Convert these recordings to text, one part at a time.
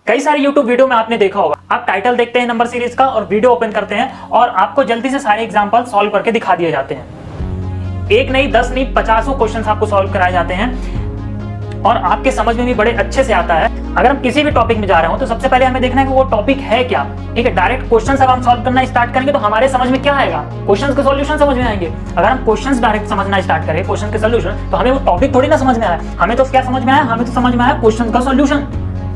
कई सारे YouTube video में आपने देखा होगा, आप टाइटल देखते हैं नंबर सीरीज का और वीडियो ओपन करते हैं और आपको जल्दी से सारे एग्जांपल सॉल्व करके दिखा दिए जाते हैं। एक नहीं, 10 नहीं, 50 क्वेश्चंस आपको सॉल्व कराए जाते हैं और आपके समझ में भी बड़े अच्छे से आता है। अगर हम किसी भी टॉपिक में जा रहे हो तो सबसे पहले हमें देखना है कि वो टॉपिक है क्या। ठीक है, डायरेक्ट क्वेश्चंस अगर हम सॉल्व करना स्टार्ट करेंगे तो हमारे समझ में क्या आएगा, क्वेश्चंस के सॉल्यूशन समझ में आएंगे। अगर हम क्वेश्चंस डायरेक्ट समझना स्टार्ट करें, क्वेश्चन के सॉल्यूशन, तो हमें वो टॉपिक थोड़ी ना समझ में आया। हमें तो क्या समझ में आया, हमें तो समझ में आया क्वेश्चन का सॉल्यूशन,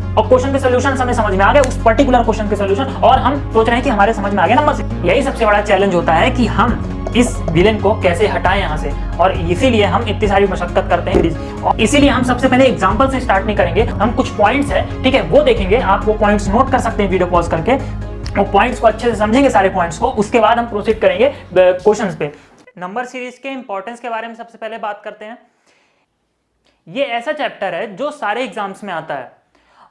और क्वेश्चन के सॉल्यूशन हमें समझ में आ गए, उस पर्टिकुलर क्वेश्चन के सॉल्यूशन, और हम सोच रहे हैं कि हमारे समझ में आ गया नंबर से। यही सबसे बड़ा चैलेंज होता है कि हम इस विलेन को कैसे हटाएं यहाँ से, और इसीलिए हम इतनी सारी मशक्कत करते हैं। और इसीलिए हम सबसे पहले एग्जांपल से स्टार्ट नहीं करेंगे, हम कुछ पॉइंट्स है, ठीक है, वो देखेंगे। आप वो पॉइंट्स नोट कर सकते हैं वीडियो पॉज करके, वो पॉइंट्स को अच्छे से समझेंगे सारे पॉइंट्स को, उसके बाद हम प्रोसीड करेंगे क्वेश्चंस पे। नंबर सीरीज के इंपॉर्टेंस के बारे में सबसे पहले बात करते हैं। ये ऐसा चैप्टर है जो सारे एग्जाम्स में आता है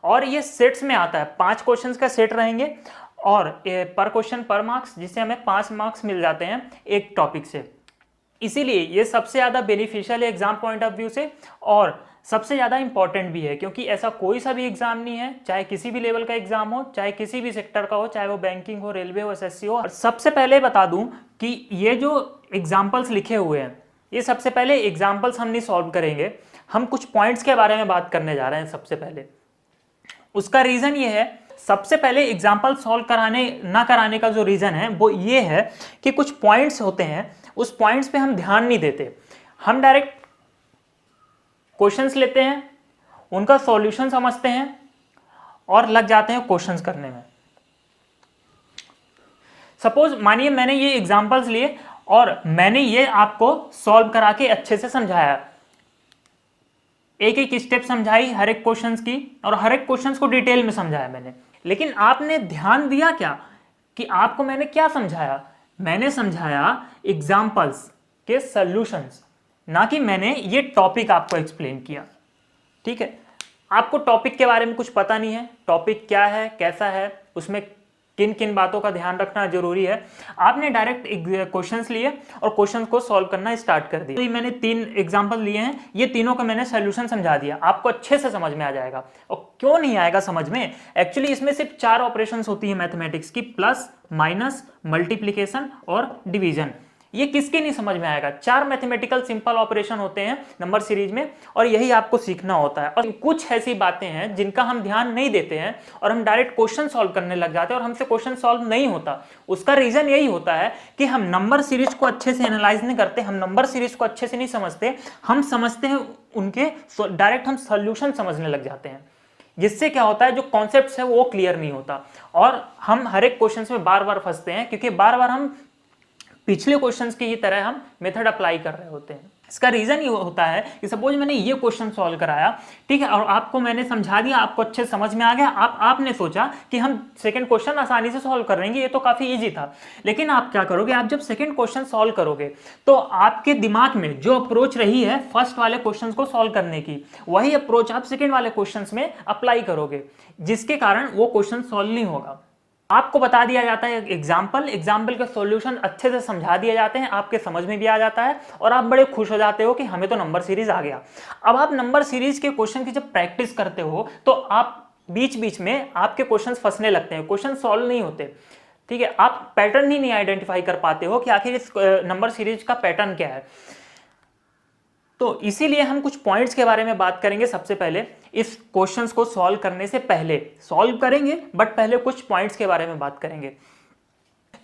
और ये सेट्स में आता है। 5 क्वेश्चंस का सेट रहेंगे और पर क्वेश्चन पर मार्क्स, जिससे हमें 5 मार्क्स मिल जाते हैं एक टॉपिक से। इसीलिए ये सबसे ज़्यादा बेनिफिशियल है एग्जाम पॉइंट ऑफ व्यू से, और सबसे ज़्यादा इंपॉर्टेंट भी है, क्योंकि ऐसा कोई सा भी एग्जाम नहीं है, चाहे किसी भी लेवल का एग्जाम हो, चाहे किसी भी सेक्टर का हो, चाहे वो बैंकिंग हो, रेलवे हो, एसएससी हो। और सबसे पहले बता दूं कि ये जो एग्जाम्पल्स लिखे हुए हैं, ये सबसे पहले एग्जाम्पल्स हम नहीं सॉल्व करेंगे, हम कुछ पॉइंट्स के बारे में बात करने जा रहे हैं सबसे पहले। उसका रीजन ये है, सबसे पहले एग्जाम्पल सॉल्व ना कराने का जो रीजन है वो ये है कि कुछ पॉइंट्स होते हैं, उस पॉइंट्स पे हम ध्यान नहीं देते। हम डायरेक्ट क्वेश्चंस लेते हैं, उनका सॉल्यूशन समझते हैं और लग जाते हैं क्वेश्चंस करने में। सपोज मानिए मैंने ये एग्जाम्पल्स लिए और मैंने ये आपको सॉल्व करा के अच्छे से समझाया, एक एक स्टेप समझाई हर एक क्वेश्चंस की, और हर एक क्वेश्चंस को डिटेल में समझाया मैंने। लेकिन आपने ध्यान दिया क्या कि आपको मैंने क्या समझाया? मैंने समझाया एग्जाम्पल्स के सॉल्यूशंस, ना कि मैंने ये टॉपिक आपको एक्सप्लेन किया। ठीक है, आपको टॉपिक के बारे में कुछ पता नहीं है, टॉपिक क्या है, कैसा है, उसमें किन किन बातों का ध्यान रखना जरूरी है। आपने डायरेक्ट क्वेश्चंस लिए और क्वेश्चंस को सॉल्व करना स्टार्ट कर दिया। तो मैंने 3 एग्जांपल लिए हैं, ये तीनों का मैंने सॉल्यूशन समझा दिया, आपको अच्छे से समझ में आ जाएगा। और क्यों नहीं आएगा समझ में? एक्चुअली इसमें सिर्फ 4 ऑपरेशंस होती है मैथमेटिक्स की, प्लस, माइनस, मल्टीप्लीकेशन और डिवीजन। ये किसके नहीं समझ में आएगा? 4 मैथमेटिकल सिंपल ऑपरेशन होते हैं नंबर सीरीज में, और यही आपको सीखना होता है। और कुछ ऐसी बातें हैं जिनका हम ध्यान नहीं देते हैं और हम डायरेक्ट क्वेश्चन सॉल्व करने लग जाते हैं और हमसे क्वेश्चन सॉल्व नहीं होता। उसका रीजन यही होता है कि हम नंबर सीरीज को अच्छे से एनालाइज नहीं करते, हम नंबर सीरीज को अच्छे से नहीं समझते, हम समझते हैं उनके डायरेक्ट हम सॉल्यूशन समझने लग जाते हैं, जिससे क्या होता है, जो कॉन्सेप्ट है वो क्लियर नहीं होता और हम हर एक क्वेश्चन में बार बार फंसते हैं, क्योंकि बार बार हम पिछले क्वेश्चंस की ही तरह हम मेथड अप्लाई कर रहे होते हैं। इसका रीजन ये होता है कि सपोज मैंने ये क्वेश्चन सॉल्व कराया, ठीक है, और आपको मैंने समझा दिया, आपको अच्छे समझ में आ गया, आपने सोचा कि हम सेकंड क्वेश्चन आसानी से सॉल्व कर लेंगे, ये तो काफी इजी था। लेकिन आप क्या करोगे, आप जब सेकंड क्वेश्चन सॉल्व करोगे तो आपके दिमाग में जो अप्रोच रही है फर्स्ट वाले क्वेश्चन को सॉल्व करने की, वही अप्रोच आप सेकेंड वाले क्वेश्चन में अप्लाई करोगे, जिसके कारण वो क्वेश्चन सॉल्व नहीं होगा। आपको बता दिया जाता है एग्जाम्पल के सॉल्यूशन अच्छे से समझा दिए जाते हैं, आपके समझ में भी आ जाता है और आप बड़े खुश हो जाते हो कि हमें तो नंबर सीरीज आ गया। अब आप नंबर सीरीज के क्वेश्चन की जब प्रैक्टिस करते हो तो आप बीच बीच में आपके क्वेश्चन फंसने लगते हैं, क्वेश्चन सॉल्व नहीं होते। ठीक है, आप पैटर्न ही नहीं आइडेंटिफाई कर पाते हो कि आखिर इस नंबर सीरीज का पैटर्न क्या है। तो इसीलिए हम कुछ पॉइंट्स के बारे में बात करेंगे। सबसे पहले इस क्वेश्चंस को सॉल्व करने से पहले सॉल्व करेंगे, बट पहले कुछ पॉइंट्स के बारे में बात करेंगे।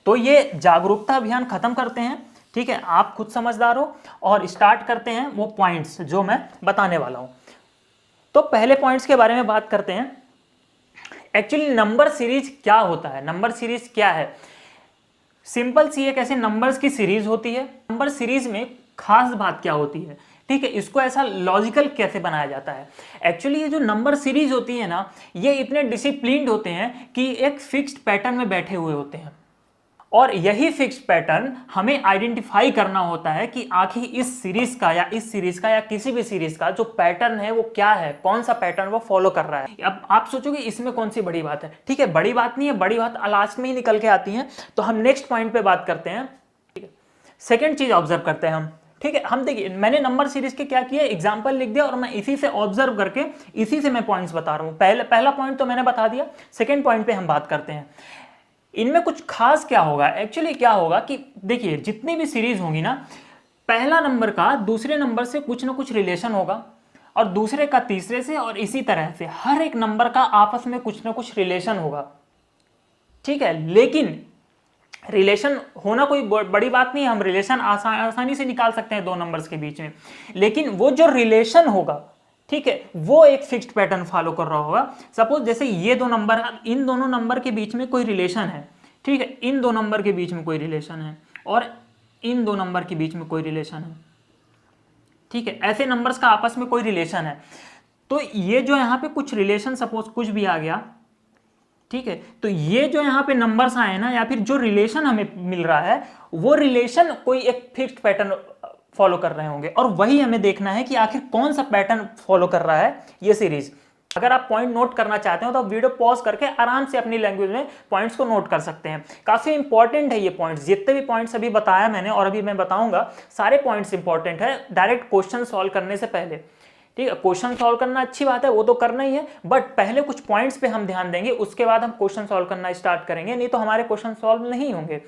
तो ये जागरूकता अभियान खत्म करते हैं, ठीक है, आप खुद समझदार हो, और स्टार्ट करते हैं वो पॉइंट्स जो मैं बताने वाला हूं। तो पहले पॉइंट्स के बारे में बात करते हैं। एक्चुअली नंबर सीरीज क्या होता है, नंबर सीरीज क्या है? सिंपल सी एक ऐसे नंबर्स की सीरीज होती है। नंबर सीरीज में खास बात क्या होती है, ठीक है, इसको ऐसा लॉजिकल कैसे बनाया जाता है? एक्चुअली ये जो नंबर सीरीज होती है ना, ये इतने डिसिप्लिन्ड होते हैं कि एक फिक्स्ड पैटर्न में बैठे हुए होते हैं, और यही फिक्स्ड पैटर्न हमें आइडेंटिफाई करना होता है कि आखिर इस सीरीज का या इस सीरीज का या किसी भी सीरीज का जो पैटर्न है वो क्या है, कौन सा पैटर्न वो फॉलो कर रहा है। अब आप सोचोगे इसमें कौन सी बड़ी बात है? ठीक है, बड़ी बात नहीं है, बड़ी बात लास्ट में ही निकल के आती है। तो हम नेक्स्ट पॉइंट पे बात करते हैं। ठीक है, सेकेंड चीज ऑब्जर्व करते हैं हम, ठीक है, हम देखिए मैंने नंबर सीरीज के क्या किया, एग्जांपल लिख दिया और मैं इसी से ऑब्जर्व करके इसी से मैं पॉइंट्स बता रहा हूं। पहला पॉइंट तो मैंने बता दिया, सेकंड पॉइंट पे हम बात करते हैं। इनमें कुछ खास क्या होगा, एक्चुअली क्या होगा कि देखिए जितनी भी सीरीज होंगी ना, पहला नंबर का दूसरे नंबर से कुछ ना कुछ रिलेशन होगा और दूसरे का तीसरे से, और इसी तरह से हर एक नंबर का आपस में कुछ ना कुछ रिलेशन होगा। ठीक है, लेकिन रिलेशन होना कोई बड़ी बात नहीं है, हम रिलेशन आसानी से निकाल सकते हैं दो नंबर्स के बीच में, लेकिन वो जो रिलेशन होगा, ठीक है, वो एक फिक्स्ड पैटर्न फॉलो कर रहा होगा। सपोज जैसे ये दो नंबर है, इन दोनों नंबर के बीच में कोई रिलेशन है, ठीक है, इन दो नंबर के बीच में कोई रिलेशन है और इन दो नंबर के बीच में कोई रिलेशन है, ठीक है, ऐसे नंबर्स का आपस में कोई रिलेशन है। तो ये जो यहाँ पे कुछ रिलेशन, सपोज कुछ भी आ गया, ठीक है, तो ये जो यहाँ पे नंबर्स आए ना, या फिर जो रिलेशन हमें मिल रहा है, वो रिलेशन कोई एक फिक्स्ड पैटर्न फॉलो कर रहे होंगे, और वही हमें देखना है कि आखिर कौन सा पैटर्न फॉलो कर रहा है ये सीरीज। अगर आप पॉइंट नोट करना चाहते हो तो आप वीडियो पॉज करके आराम से अपनी लैंग्वेज में पॉइंट्स को नोट कर सकते हैं। काफी इंपॉर्टेंट है ये पॉइंट्स, जितने भी पॉइंट्स अभी बताया मैंने और अभी मैं बताऊंगा, सारे पॉइंट्स इंपॉर्टेंट है डायरेक्ट क्वेश्चन सॉल्व करने से पहले। ठीक है, क्वेश्चन सॉल्व करना अच्छी बात है, वो तो करना ही है, बट पहले कुछ पॉइंट्स पे हम ध्यान देंगे, उसके बाद हम क्वेश्चन सॉल्व करना स्टार्ट करेंगे, नहीं तो हमारे क्वेश्चन सॉल्व नहीं होंगे।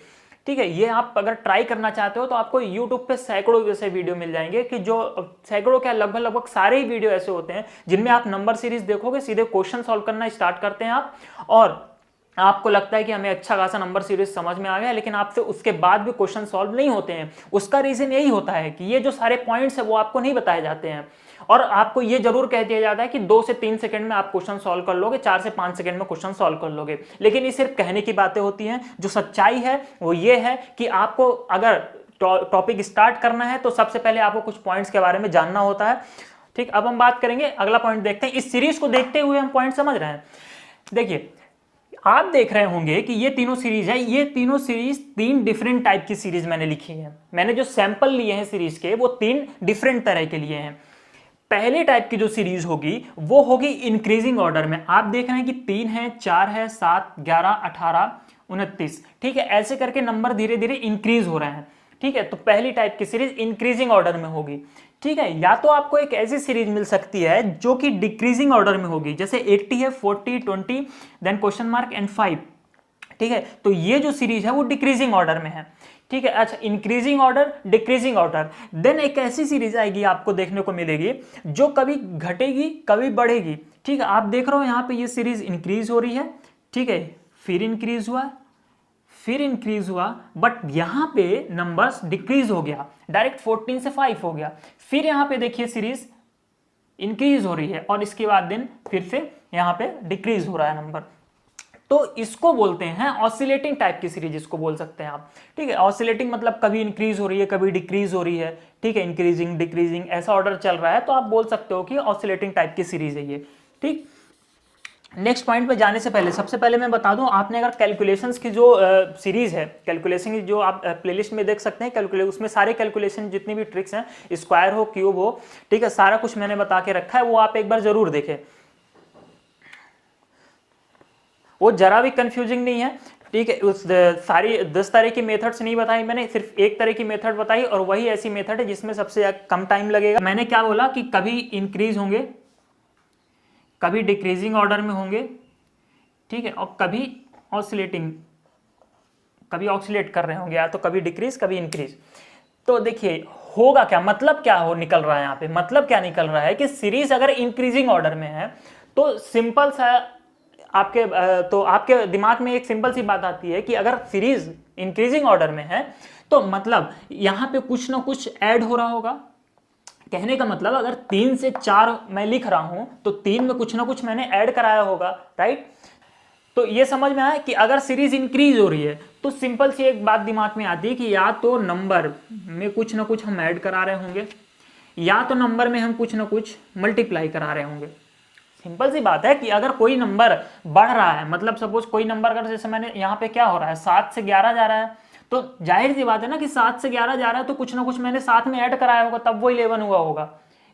ठीक है, ये आप अगर ट्राई करना चाहते हो तो आपको YouTube पे सैकड़ों जैसे वीडियो मिल जाएंगे, कि जो सैकड़ों क्या लगभग सारे ही वीडियो ऐसे होते हैं जिनमें आप नंबर सीरीज देखोगे, सीधे क्वेश्चन सॉल्व करना स्टार्ट करते हैं आप, और आपको लगता है कि हमें अच्छा खासा नंबर सीरीज समझ में आ गया, लेकिन आपसे उसके बाद भी क्वेश्चन सॉल्व नहीं होते हैं। उसका रीजन यही होता है कि ये जो सारे पॉइंट्स है वो आपको नहीं बताए जाते हैं, और आपको ये जरूर कह दिया जाता है कि 2 से 3 सेकंड में आप क्वेश्चन सॉल्व कर लोगे, 4 से 5 सेकंड में क्वेश्चन सॉल्व कर लोगे, लेकिन ये सिर्फ कहने की बातें होती हैं। जो सच्चाई है वो ये है कि आपको अगर टॉपिक स्टार्ट करना है तो सबसे पहले आपको कुछ पॉइंट्स के बारे में जानना होता है। ठीक, अब हम बात करेंगे, अगला पॉइंट देखते हैं। इस सीरीज को देखते हुए हम पॉइंट समझ रहे हैं। देखिए, आप देख रहे होंगे कि ये तीनों सीरीज है, ये तीनों सीरीज 3 डिफरेंट टाइप की सीरीज मैंने लिखी है। मैंने जो सैंपल लिए हैं सीरीज के, वो 3 डिफरेंट तरह के लिए हैं। पहले टाइप की जो सीरीज होगी वो होगी इंक्रीजिंग ऑर्डर में। आप देख रहे हैं कि 3 है, 4 है, 7, 11, 18, 29, ठीक है, ऐसे करके नंबर धीरे धीरे इंक्रीज हो रहे हैं। ठीक है, तो पहली टाइप की सीरीज इंक्रीजिंग ऑर्डर में होगी। ठीक है, या तो आपको एक ऐसी सीरीज मिल सकती है जो कि डिक्रीजिंग ऑर्डर में होगी, जैसे 80 है, 40, 20, देन क्वेश्चन मार्क एंड 5। ठीक है, तो ये जो सीरीज है वो डिक्रीजिंग ऑर्डर में है। ठीक है, अच्छा, increasing order, decreasing order, then एक ऐसी सीरीज आएगी आपको देखने को मिलेगी जो कभी घटेगी कभी बढ़ेगी। ठीक है, आप देख रहे हो यहाँ पे ये सीरीज इंक्रीज हो रही है, ठीक है, फिर इंक्रीज हुआ, फिर इंक्रीज हुआ, बट यहाँ पे नंबर्स डिक्रीज हो गया, डायरेक्ट 14 से 5 हो गया। फिर यहाँ पे देखिए सीरीज इंक्रीज हो रही है और इसके बाद दिन फिर से यहाँ पे डिक्रीज हो रहा है नंबर। तो इसको बोलते हैं ऑसिलेटिंग टाइप की सीरीज, इसको बोल सकते हैं आप। ठीक है, ऑसिलेटिंग मतलब कभी इंक्रीज हो रही है कभी डिक्रीज हो रही है। ठीक है, इंक्रीजिंग डिक्रीजिंग ऐसा ऑर्डर चल रहा है, तो आप बोल सकते हो कि ऑसिलेटिंग टाइप की सीरीज है ये। ठीक, नेक्स्ट पॉइंट पे जाने से पहले सबसे पहले मैं बता दूं, आपने अगर कैलकुलेशंस की जो सीरीज है, कैलकुलेशन की जो आप प्लेलिस्ट में देख सकते हैं, कैलकुलेट, उसमें सारे कैलकुलेशन जितनी भी ट्रिक्स हैं, स्क्वायर हो क्यूब हो, ठीक है, सारा कुछ मैंने बता के रखा है, वो आप एक बार जरूर देखें, वो जरा भी कंफ्यूजिंग नहीं है। ठीक है, उस सारी 10 तरह की मेथड्स नहीं बताई मैंने, सिर्फ एक तरह की मेथड बताई, और वही ऐसी मेथड है जिसमें सबसे कम टाइम लगेगा। मैंने क्या बोला कि कभी इंक्रीज होंगे, कभी डिक्रीजिंग ऑर्डर में होंगे, ठीक है, और कभी ऑसिलेटिंग, कभी ऑसिलेट कर रहे होंगे, या तो कभी डिक्रीज कभी इंक्रीज। तो देखिए होगा क्या, मतलब क्या हो निकल रहा है यहाँ पे, मतलब क्या निकल रहा है कि सीरीज अगर इंक्रीजिंग ऑर्डर में है तो सिंपल सा आपके दिमाग में एक सिंपल सी बात आती है कि अगर सीरीज इंक्रीजिंग ऑर्डर में है तो मतलब यहां पे कुछ ना कुछ ऐड हो रहा होगा। कहने का मतलब अगर 3 से 4 मैं लिख रहा हूं तो 3 में कुछ ना कुछ मैंने ऐड कराया होगा, राइट। तो ये समझ में आया कि अगर सीरीज इंक्रीज हो रही है तो सिंपल सी एक बात दिमाग में आती है कि या तो नंबर में कुछ ना कुछ हम ऐड करा रहे होंगे, या तो नंबर में हम कुछ ना कुछ मल्टीप्लाई करा रहे होंगे। सिंपल सी बात है कि अगर कोई नंबर बढ़ रहा है, मतलब सपोज कोई नंबर अगर जैसे मैंने यहाँ पे क्या हो रहा है 7 से 11 जा रहा है, तो जाहिर सी बात है ना कि 7 से 11 जा रहा है तो कुछ ना कुछ मैंने साथ में ऐड कराया होगा तब वो 11 हुआ होगा।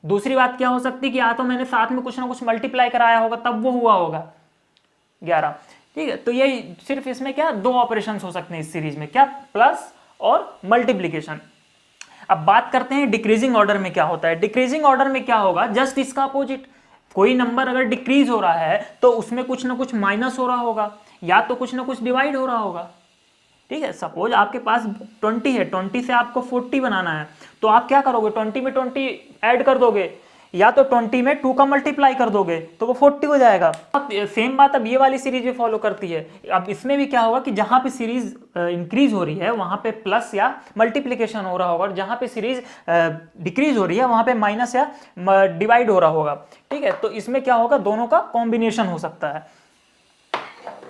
दूसरी बात क्या हो सकती है कि या तो मैंने साथ में कुछ ना कुछ मल्टीप्लाई कराया होगा तब वो हुआ होगा 11। ठीक है, तो यही सिर्फ इसमें क्या 2 ऑपरेशन हो सकते हैं इस सीरीज में, क्या, प्लस और मल्टीप्लीकेशन। अब बात करते हैं डिक्रीजिंग ऑर्डर में क्या होता है। डिक्रीजिंग ऑर्डर में क्या होगा, जस्ट इसका अपोजिट। कोई नंबर अगर डिक्रीज हो रहा है तो उसमें कुछ ना कुछ माइनस हो रहा होगा, या तो कुछ ना कुछ डिवाइड हो रहा होगा। ठीक है, सपोज आपके पास 20 है, 20 से आपको 40 बनाना है, तो आप क्या करोगे, 20 में 20 ऐड कर दोगे, या तो 20 में 2 का मल्टीप्लाई कर दोगे तो वो 40 हो जाएगा। सेम बात अब ये वाली सीरीज भी फॉलो करती है। अब इसमें भी क्या होगा कि जहां पे सीरीज इंक्रीज हो रही है वहां पे प्लस या मल्टीप्लीकेशन हो रहा होगा, और जहां पे सीरीज डिक्रीज हो रही है वहां पे माइनस या डिवाइड हो रहा होगा। ठीक है, तो इसमें क्या होगा, दोनों का कॉम्बिनेशन हो सकता है।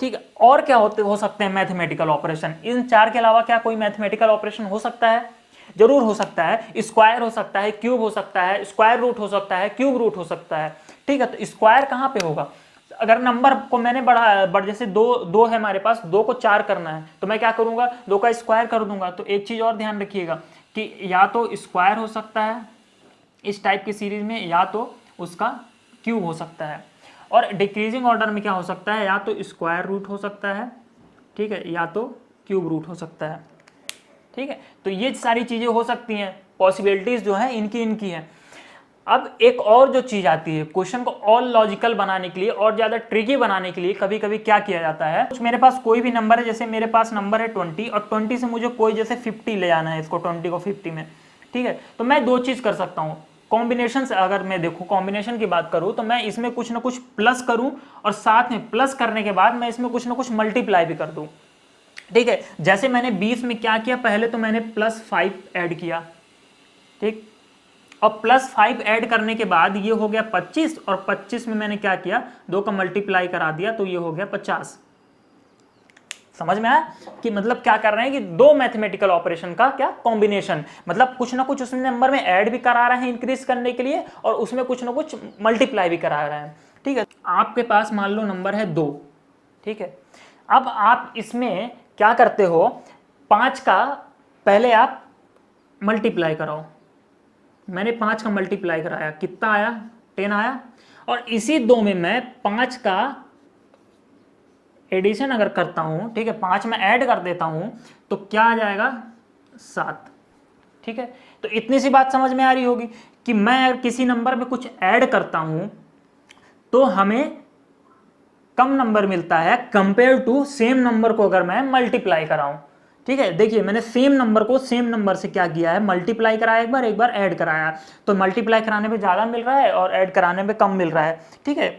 ठीक है, और क्या हो सकते हैं मैथमेटिकल ऑपरेशन, इन चार के अलावा क्या कोई मैथमेटिकल ऑपरेशन हो सकता है? जरूर हो सकता है। स्क्वायर हो सकता है, क्यूब हो सकता है, स्क्वायर रूट हो सकता है, क्यूब रूट हो सकता है। ठीक है, तो स्क्वायर कहां पे होगा, अगर नंबर को मैंने बढ़ा जैसे दो है हमारे पास, 2 को 4 करना है तो मैं क्या करूंगा, 2 का स्क्वायर कर दूंगा। तो एक चीज और ध्यान रखिएगा कि या तो स्क्वायर हो सकता है इस टाइप की सीरीज में, या तो उसका क्यूब हो सकता है। और डिक्रीजिंग ऑर्डर में क्या हो सकता है, या तो स्क्वायर रूट हो सकता है, ठीक है, या तो क्यूब रूट हो सकता है। ठीक है, तो ये सारी चीजें हो सकती हैं, पॉसिबिलिटीज जो है इनकी है। अब एक और जो चीज आती है, क्वेश्चन को और लॉजिकल बनाने के लिए और ज्यादा ट्रिकी बनाने के लिए कभी कभी क्या किया जाता है, कुछ मेरे पास कोई भी नंबर है, जैसे मेरे पास नंबर है 20 और 20 से मुझे कोई जैसे 50 ले आना है, इसको 20 को 50 में। ठीक है, तो मैं दो चीज कर सकता हूँ कॉम्बिनेशन से। अगर मैं देखूं कॉम्बिनेशन की बात करूं तो मैं इसमें कुछ ना कुछ प्लस करूं, और साथ में प्लस करने के बाद मैं इसमें कुछ ना कुछ मल्टीप्लाई भी कर दूं। ठीक है, जैसे मैंने 20 में क्या किया, पहले तो मैंने +5 ऐड किया। ठीक, और +5 ऐड करने के बाद ये हो गया 25, और 25 में मैंने क्या किया, 2 का मल्टीप्लाई करा दिया तो ये हो गया 50। समझ में आया कि मतलब क्या कर रहे हैं कि दो मैथमेटिकल ऑपरेशन का क्या कॉम्बिनेशन, मतलब कुछ ना कुछ उसमें नंबर में ऐड भी करा रहे हैं इंक्रीज करने के लिए, और उसमें कुछ ना कुछ मल्टीप्लाई भी करा रहे हैं। ठीक है, आपके पास मान लो नंबर है 2। ठीक है, अब आप इसमें क्या करते हो, 5 का पहले आप मल्टीप्लाई कराओ। मैंने 5 का मल्टीप्लाई कराया, कितना आया, 10 आया, और इसी 2 में मैं 5 का एडिशन अगर करता हूं, ठीक है, 5 में ऐड कर देता हूं तो क्या आ जाएगा, 7। ठीक है, तो इतनी सी बात समझ में आ रही होगी कि मैं अगर किसी नंबर में कुछ ऐड करता हूं तो हमें कम नंबर मिलता है कंपेयर टू सेम नंबर को अगर मैं मल्टीप्लाई कराऊं। ठीक है, देखिए मैंने सेम नंबर को सेम नंबर से क्या किया है, मल्टीप्लाई कराया एक बार ऐड कराया, तो मल्टीप्लाई कराने पे ज़्यादा मिल रहा है और ऐड कराने पे कम मिल रहा है। ठीक है,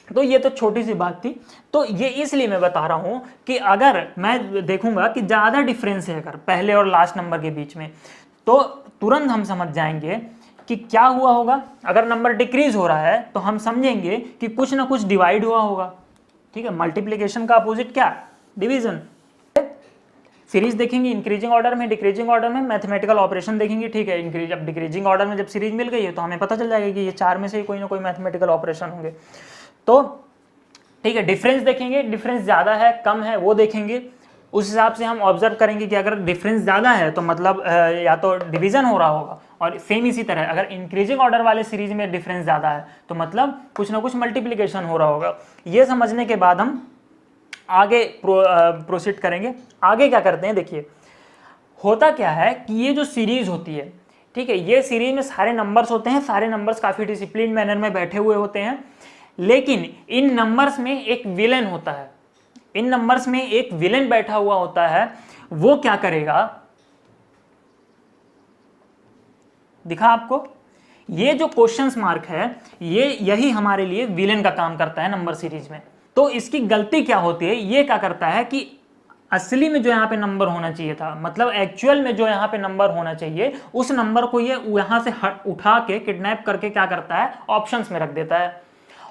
तो ये तो छोटी सी बात थी। तो ये इसलिए मैं बता रहा हूं कि अगर मैं देखूंगा कि ज़्यादा डिफरेंस है अगर पहले और लास्ट नंबर के बीच में, तो तुरंत हम समझ जाएंगे कि क्या हुआ होगा। अगर नंबर डिक्रीज हो रहा है तो हम समझेंगे कि कुछ ना कुछ डिवाइड हुआ होगा। ठीक है, मल्टीप्लिकेशन का अपोजिट क्या, डिवीजन। सीरीज देखेंगे इंक्रीजिंग ऑर्डर में, डिक्रीजिंग ऑर्डर में मैथमेटिकल ऑपरेशन देखेंगे। ठीक है, इंक्रीज अब डिक्रीजिंग ऑर्डर में जब सीरीज मिल गई है तो हमें पता चल जाएगा कि ये 4 में से कोई ना कोई मैथमेटिकल ऑपरेशन होंगे। तो ठीक है, डिफरेंस देखेंगे, डिफरेंस ज़्यादा है कम है वो देखेंगे, उस हिसाब से हम ऑब्जर्व करेंगे कि अगर डिफरेंस ज़्यादा है तो मतलब या तो डिवीजन हो रहा होगा, और सेम इसी तरह अगर इंक्रीजिंग ऑर्डर वाले सीरीज में डिफरेंस ज़्यादा है तो मतलब कुछ ना कुछ मल्टीप्लिकेशन हो रहा होगा। ये समझने के बाद हम आगे प्रोसीड करेंगे। आगे क्या करते हैं, देखिए होता क्या है कि ये जो सीरीज होती है, ठीक है, ये सीरीज में सारे नंबर्स होते हैं, सारे नंबर्स काफ़ी डिसिप्लिन मैनर में बैठे हुए होते हैं, लेकिन इन नंबर्स में एक विलेन होता है, इन नंबर्स में एक विलेन बैठा हुआ होता है। वो क्या करेगा, दिखा आपको, ये जो क्वेश्चंस मार्क है यही हमारे लिए विलेन का काम करता है नंबर सीरीज में। तो इसकी गलती क्या होती है, ये क्या करता है कि असली में जो यहाँ पे नंबर होना चाहिए था, मतलब एक्चुअल में जो यहाँ पे नंबर होना चाहिए, उस नंबर को ये यहाँ से उठा के किडनैप करके क्या करता है, ऑप्शंस में रख देता है,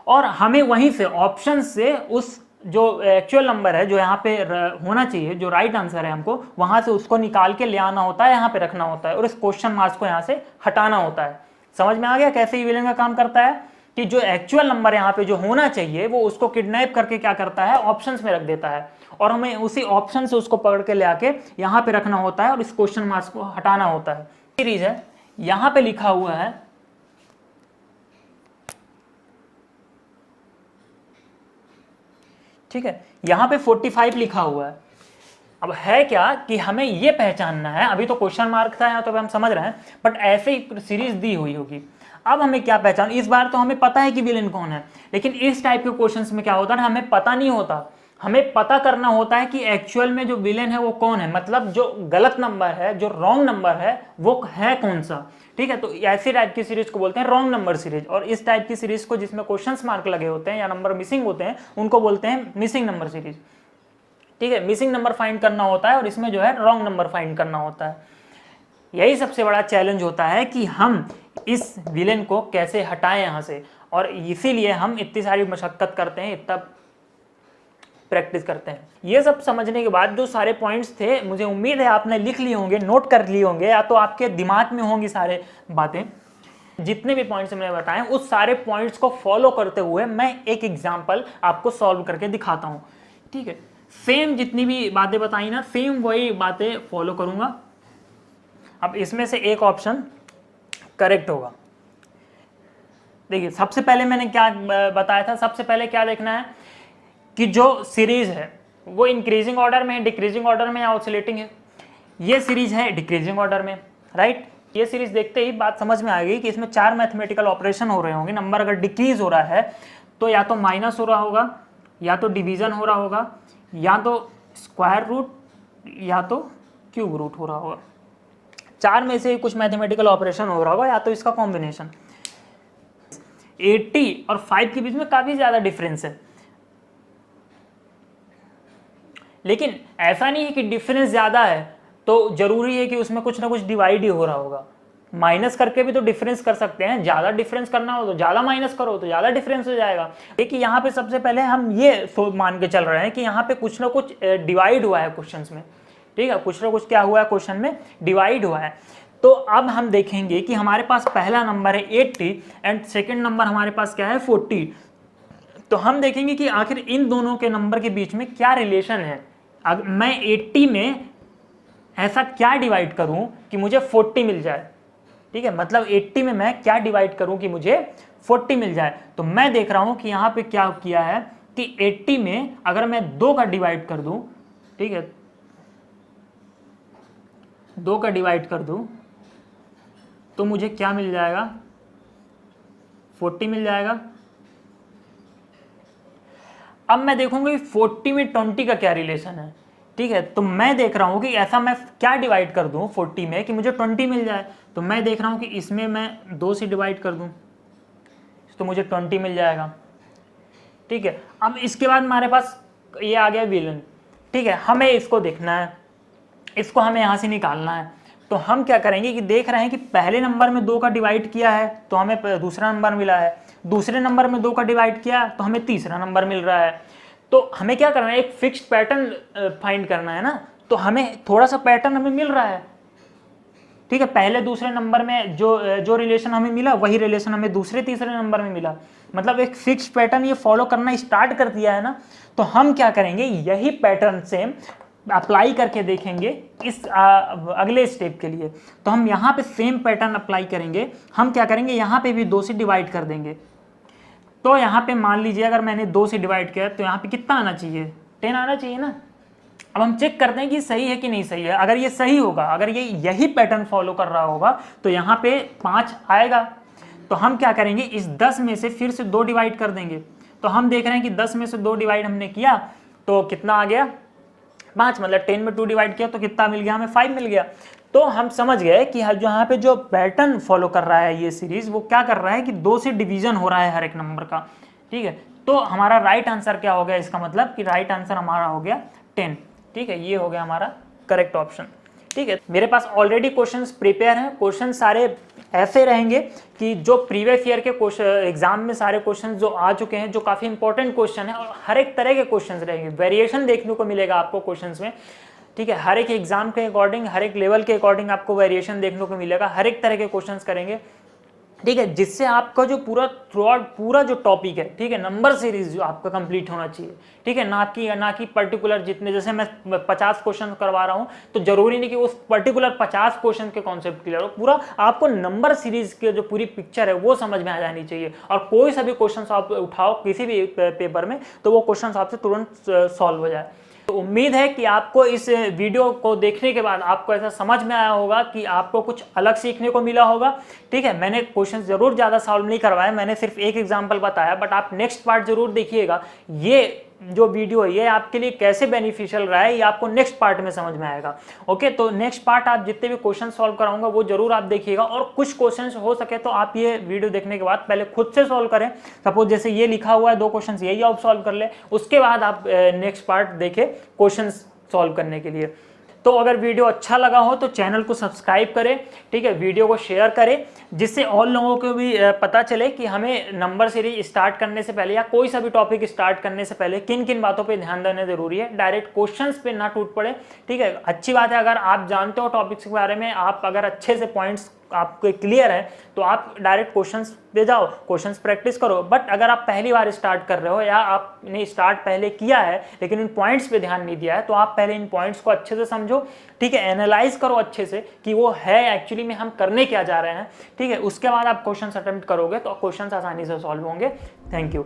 और हमें वहीं से ऑप्शन से उस जो एक्चुअल नंबर है जो यहाँ पे होना चाहिए, जो राइट आंसर है, हमको वहां से उसको निकाल के ले आना होता है, यहाँ पे रखना होता है, और इस क्वेश्चन मार्क्स को यहाँ से हटाना होता है। समझ में आ गया कैसे ये विलेन का काम करता है, कि जो एक्चुअल नंबर यहाँ पे जो होना चाहिए वो उसको किडनैप करके क्या करता है, ऑप्शंस में रख देता है, और हमें उसी ऑप्शन से उसको पकड़ के ले आके यहाँ पे रखना होता है और इस क्वेश्चन मार्क्स को हटाना होता है। सीरीज है, यहाँ पे लिखा हुआ है ठीक है, यहां पे 45 लिखा हुआ है। अब है क्या कि हमें ये पहचानना है, अभी तो क्वेश्चन मार्क था यहाँ तो हम समझ रहे हैं, बट ऐसे ही सीरीज दी हुई होगी। अब हमें क्या पहचान, इस बार तो हमें पता है कि विलेन कौन है, लेकिन इस टाइप के क्वेश्चंस में क्या होता है, हमें पता नहीं होता, हमें पता करना होता है कि एक्चुअल में जो विलेन है वो कौन है, मतलब जो गलत नंबर है, जो रॉन्ग नंबर है वो है कौन सा। ठीक है, तो ऐसी टाइप की सीरीज को बोलते हैं रॉन्ग नंबर सीरीज, और इस टाइप की सीरीज को जिसमें क्वेश्चंस मार्क लगे होते हैं या नंबर मिसिंग होते हैं उनको बोलते हैं मिसिंग नंबर सीरीज। ठीक है, मिसिंग नंबर फाइंड करना होता है और इसमें जो है रॉन्ग नंबर फाइंड करना होता है। यही सबसे बड़ा चैलेंज होता है कि हम इस विलेन को कैसे हटाएं यहाँ से, और इसीलिए हम इतनी सारी मशक्कत करते हैं, इतना प्रैक्टिस करते हैं। ये सब समझने के बाद जो सारे पॉइंट्स थे, मुझे उम्मीद है आपने लिख लिए होंगे, नोट कर लिए होंगे, या तो आपके दिमाग में होंगी सारे बातें। जितने भी पॉइंट्स मैंने बताए उस सारे पॉइंट्स को फॉलो करते हुए मैं एक एग्जांपल आपको सॉल्व करके दिखाता हूँ। ठीक है, सेम जितनी भी बातें बताई ना, सेम वही बातें फॉलो करूंगा। अब इसमें से एक ऑप्शन करेक्ट होगा। देखिए, सबसे पहले मैंने क्या बताया था, सबसे पहले क्या देखना है कि जो सीरीज है वो इंक्रीजिंग ऑर्डर में है, डिक्रीजिंग ऑर्डर में, या ऑसिलेटिंग है। ये सीरीज है डिक्रीजिंग ऑर्डर में, राइट। ये सीरीज देखते ही बात समझ में आ गई कि इसमें 4 मैथमेटिकल ऑपरेशन हो रहे होंगे। नंबर अगर डिक्रीज हो रहा है तो या तो माइनस हो रहा होगा, या तो डिवीजन हो रहा होगा, या तो स्क्वायर रूट, या तो क्यूब रूट हो रहा होगा। 4 में से कुछ मैथमेटिकल ऑपरेशन हो रहा होगा, या तो इसका कॉम्बिनेशन। 80 और 5 के बीच में काफी ज्यादा डिफरेंस है, लेकिन ऐसा नहीं है कि डिफरेंस ज्यादा है तो जरूरी है कि उसमें कुछ ना कुछ डिवाइड ही हो रहा होगा। माइनस करके भी तो डिफरेंस कर सकते हैं, ज्यादा डिफरेंस करना हो तो ज्यादा माइनस करो तो ज्यादा डिफरेंस हो जाएगा। देखिए, यहाँ पे सबसे पहले हम ये मान के चल रहे हैं कि यहाँ पे कुछ ना कुछ डिवाइड हुआ है क्वेश्चंस में। ठीक है, कुछ ना कुछ क्या हुआ है, क्वेश्चन में डिवाइड हुआ है। तो अब हम देखेंगे कि हमारे पास पहला नंबर है 80 एंड सेकेंड नंबर हमारे पास क्या है 40। तो हम देखेंगे कि आखिर इन दोनों के नंबर के बीच में क्या रिलेशन है। अब मैं 80 में ऐसा क्या डिवाइड करूं कि मुझे 40 मिल जाए। ठीक है, मतलब 80 में मैं क्या डिवाइड करूं कि मुझे 40 मिल जाए। तो मैं देख रहा हूं कि यहां पे क्या किया है कि 80 में अगर मैं 2 का डिवाइड कर दूं, ठीक है, 2 का डिवाइड कर दूं तो मुझे क्या मिल जाएगा, 40 मिल जाएगा। अब मैं देखूंगा कि 40 में 20 का क्या रिलेशन है। ठीक है, तो मैं देख रहा हूं कि ऐसा मैं क्या डिवाइड कर दूं 40 में कि मुझे 20 मिल जाए। तो मैं देख रहा हूं कि इसमें मैं 2 से डिवाइड कर दूं तो मुझे 20 मिल जाएगा। ठीक है, अब इसके बाद हमारे पास ये आ गया विलन। ठीक है, हमें इसको देखना है, इसको हमें यहां से निकालना है। तो हम क्या करेंगे कि देख रहे हैं कि पहले नंबर में 2 का डिवाइड किया है तो हमें दूसरा नंबर मिला है, दूसरे नंबर में 2 का डिवाइड किया तो हमें तीसरा नंबर मिल रहा है। तो हमें क्या करना है, एक फिक्स्ड पैटर्न फाइंड करना है ना। तो हमें थोड़ा सा पैटर्न हमें मिल रहा है। ठीक है, पहले दूसरे नंबर में जो रिलेशन हमें मिला वही रिलेशन हमें दूसरे तीसरे नंबर में मिला, मतलब एक फिक्स्ड पैटर्न ये फॉलो करना स्टार्ट कर दिया है ना। तो हम क्या करेंगे, यही पैटर्न सेम अप्लाई करके देखेंगे इस अगले स्टेप के लिए। तो हम यहाँ पे सेम पैटर्न अप्लाई करेंगे। हम क्या करेंगे, यहाँ पे भी 2 से डिवाइड कर देंगे। तो यहाँ पे मान लीजिए अगर मैंने 2 से डिवाइड किया तो यहाँ पे कितना आना चाहिए, 10 आना चाहिए ना। अब हम चेक करते हैं कि सही है कि नहीं सही है। अगर ये सही होगा, अगर ये यही पैटर्न फॉलो कर रहा होगा तो यहाँ पे 5 आएगा। तो हम क्या करेंगे, इस 10 में से फिर से 2 डिवाइड कर देंगे। तो हम देख रहे हैं कि 10 में से 2 डिवाइड हमने किया तो कितना आ गया 5, मतलब 10 में 2 डिवाइड किया तो कितना मिल गया, हमें 5 मिल गया। तो हम समझ गए कि यहाँ पे जो पैटर्न फॉलो कर रहा है ये सीरीज, वो क्या कर रहा है कि 2 से डिवीजन हो रहा है हर एक नंबर का। ठीक है, तो हमारा राइट आंसर क्या हो गया, इसका मतलब कि राइट आंसर हमारा हो गया 10। ठीक है, ये हो गया हमारा करेक्ट ऑप्शन। ठीक है, मेरे पास ऑलरेडी क्वेश्चंस प्रिपेयर हैं। क्वेश्चन सारे ऐसे रहेंगे कि जो प्रीवियस ईयर के क्वेश्चन एग्जाम में सारे क्वेश्चंस जो आ चुके हैं, जो काफ़ी इंपॉर्टेंट क्वेश्चन है, और हर एक तरह के क्वेश्चंस रहेंगे। वेरिएशन देखने को मिलेगा आपको क्वेश्चंस में। ठीक है, हर एक एग्जाम के अकॉर्डिंग, हर एक लेवल के अकॉर्डिंग आपको वेरिएशन देखने को मिलेगा। हर एक तरह के क्वेश्चंस करेंगे। ठीक है, जिससे आपका जो पूरा जो टॉपिक है, ठीक है, नंबर सीरीज जो आपका कंप्लीट होना चाहिए। ठीक है, ना कि पर्टिकुलर जितने, जैसे मैं 50 क्वेश्चन करवा रहा हूं तो जरूरी नहीं कि उस पर्टिकुलर 50 क्वेश्चन के कॉन्सेप्ट क्लियर हो। पूरा आपको नंबर सीरीज के जो पूरी पिक्चर है वो समझ में आ जानी चाहिए। और कोई सा भी क्वेश्चन आप उठाओ किसी भी पेपर में तो वो क्वेश्चन आपसे तुरंत सॉल्व हो जाए। तो उम्मीद है कि आपको इस वीडियो को देखने के बाद आपको ऐसा समझ में आया होगा कि आपको कुछ अलग सीखने को मिला होगा। ठीक है, मैंने क्वेश्चन जरूर ज़्यादा सॉल्व नहीं करवाया, मैंने सिर्फ एक एग्जाम्पल बताया, बट आप नेक्स्ट पार्ट जरूर देखिएगा। ये जो वीडियो है ये आपके लिए कैसे बेनिफिशियल रहा है ये आपको नेक्स्ट पार्ट में समझ में आएगा। ओके, तो नेक्स्ट पार्ट आप जितने भी क्वेश्चन सॉल्व कराऊंगा वो जरूर आप देखिएगा, और कुछ क्वेश्चन हो सके तो आप ये वीडियो देखने के बाद पहले खुद से सॉल्व करें। सपोज जैसे ये लिखा हुआ है 2 क्वेश्चन, यही आप सॉल्व कर ले, उसके बाद आप नेक्स्ट पार्ट देखें क्वेश्चन सॉल्व करने के लिए। तो अगर वीडियो अच्छा लगा हो तो चैनल को सब्सक्राइब करें, ठीक है, वीडियो को शेयर करें, जिससे और लोगों को भी पता चले कि हमें नंबर सीरीज स्टार्ट करने से पहले या कोई सा भी टॉपिक स्टार्ट करने से पहले किन किन बातों पे ध्यान देना जरूरी है। डायरेक्ट क्वेश्चंस पे ना टूट पड़े। ठीक है, अच्छी बात है अगर आप जानते हो टॉपिक्स के बारे में, आप अगर अच्छे से पॉइंट्स आपको क्लियर है तो आप डायरेक्ट क्वेश्चंस पे जाओ, क्वेश्चंस प्रैक्टिस करो। बट अगर आप पहली बार स्टार्ट कर रहे हो या आपने स्टार्ट पहले किया है लेकिन इन पॉइंट्स पे ध्यान नहीं दिया है, तो आप पहले इन पॉइंट्स को अच्छे से समझो। ठीक है, एनालाइज करो अच्छे से कि वो है एक्चुअली में हम करने क्या जा रहे हैं। ठीक है, उसके बाद आप क्वेश्चंस अटेम्प्ट करोगे तो क्वेश्चंस आसानी से सॉल्व होंगे। Thank you.